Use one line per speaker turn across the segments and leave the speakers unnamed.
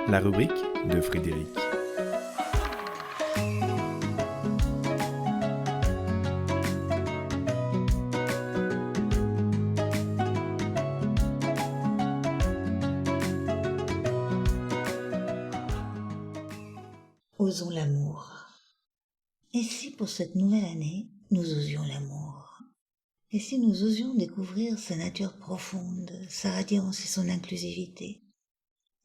La rubrique de Frédéric.
Osons l'amour. Et si pour cette nouvelle année, nous osions l'amour? Et si nous osions découvrir sa nature profonde, sa radiance et son inclusivité?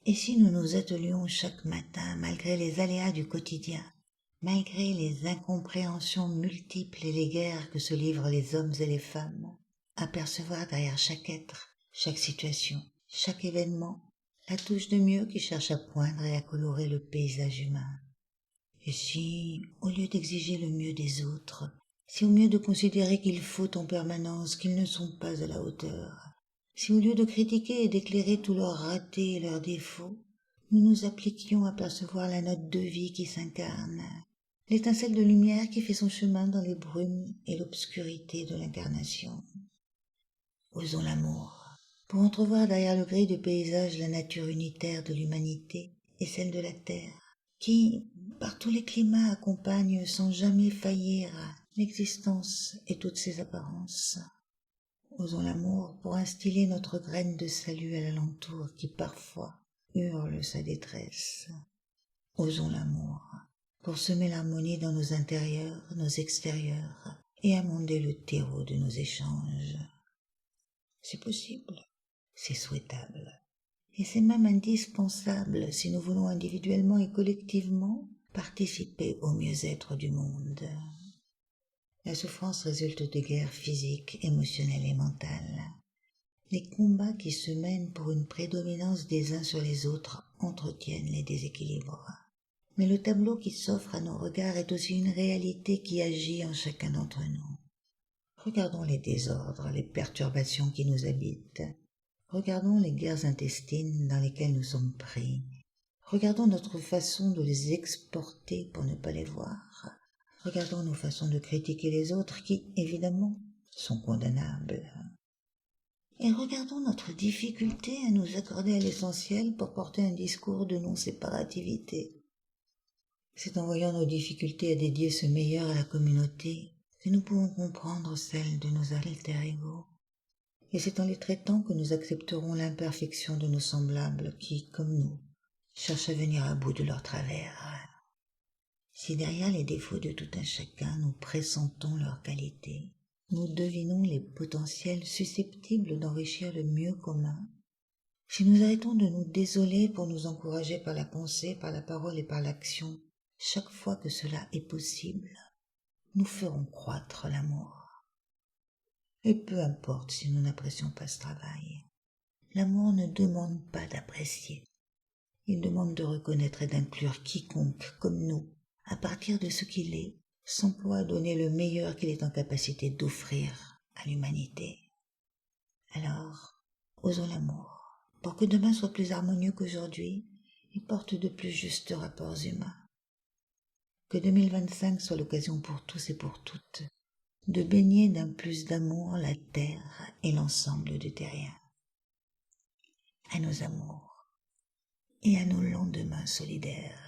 Et si nous nous attelions chaque matin, malgré les aléas du quotidien, malgré les incompréhensions multiples et les guerres que se livrent les hommes et les femmes, à percevoir derrière chaque être, chaque situation, chaque événement, la touche de mieux qui cherche à poindre et à colorer le paysage humain? Et si, au lieu d'exiger le mieux des autres, si au mieux de considérer qu'il faut en permanence qu'ils ne sont pas à la hauteur, si au lieu de critiquer et d'éclairer tous leurs ratés et leurs défauts, nous nous appliquions à percevoir la note de vie qui s'incarne, l'étincelle de lumière qui fait son chemin dans les brumes et l'obscurité de l'incarnation. Osons l'amour, pour entrevoir derrière le gris du paysage la nature unitaire de l'humanité et celle de la terre, qui, par tous les climats, accompagne sans jamais faillir l'existence et toutes ses apparences. Osons l'amour pour instiller notre graine de salut à l'alentour qui parfois hurle sa détresse. Osons l'amour pour semer l'harmonie dans nos intérieurs, nos extérieurs et amender le terreau de nos échanges. C'est possible, c'est souhaitable. Et c'est même indispensable si nous voulons individuellement et collectivement participer au mieux-être du monde. La souffrance résulte de guerres physiques, émotionnelles et mentales. Les combats qui se mènent pour une prédominance des uns sur les autres entretiennent les déséquilibres. Mais le tableau qui s'offre à nos regards est aussi une réalité qui agit en chacun d'entre nous. Regardons les désordres, les perturbations qui nous habitent. Regardons les guerres intestines dans lesquelles nous sommes pris. Regardons notre façon de les exporter pour ne pas les voir. Regardons nos façons de critiquer les autres qui, évidemment, sont condamnables. Et regardons notre difficulté à nous accorder à l'essentiel pour porter un discours de non-séparativité. C'est en voyant nos difficultés à dédier ce meilleur à la communauté que nous pouvons comprendre celles de nos alter-ego. Et c'est en les traitant que nous accepterons l'imperfection de nos semblables qui, comme nous, cherchent à venir à bout de leur travers. Si derrière les défauts de tout un chacun, nous pressentons leurs qualités, nous devinons les potentiels susceptibles d'enrichir le mieux commun, si nous arrêtons de nous désoler pour nous encourager par la pensée, par la parole et par l'action, chaque fois que cela est possible, nous ferons croître l'amour. Et peu importe si nous n'apprécions pas ce travail. L'amour ne demande pas d'apprécier. Il demande de reconnaître et d'inclure quiconque, comme nous, à partir de ce qu'il est, s'emploie à donner le meilleur qu'il est en capacité d'offrir à l'humanité. Alors, osons l'amour, pour que demain soit plus harmonieux qu'aujourd'hui et porte de plus justes rapports humains. Que 2025 soit l'occasion pour tous et pour toutes de baigner d'un plus d'amour la terre et l'ensemble du terrien. À nos amours et à nos lendemains solidaires.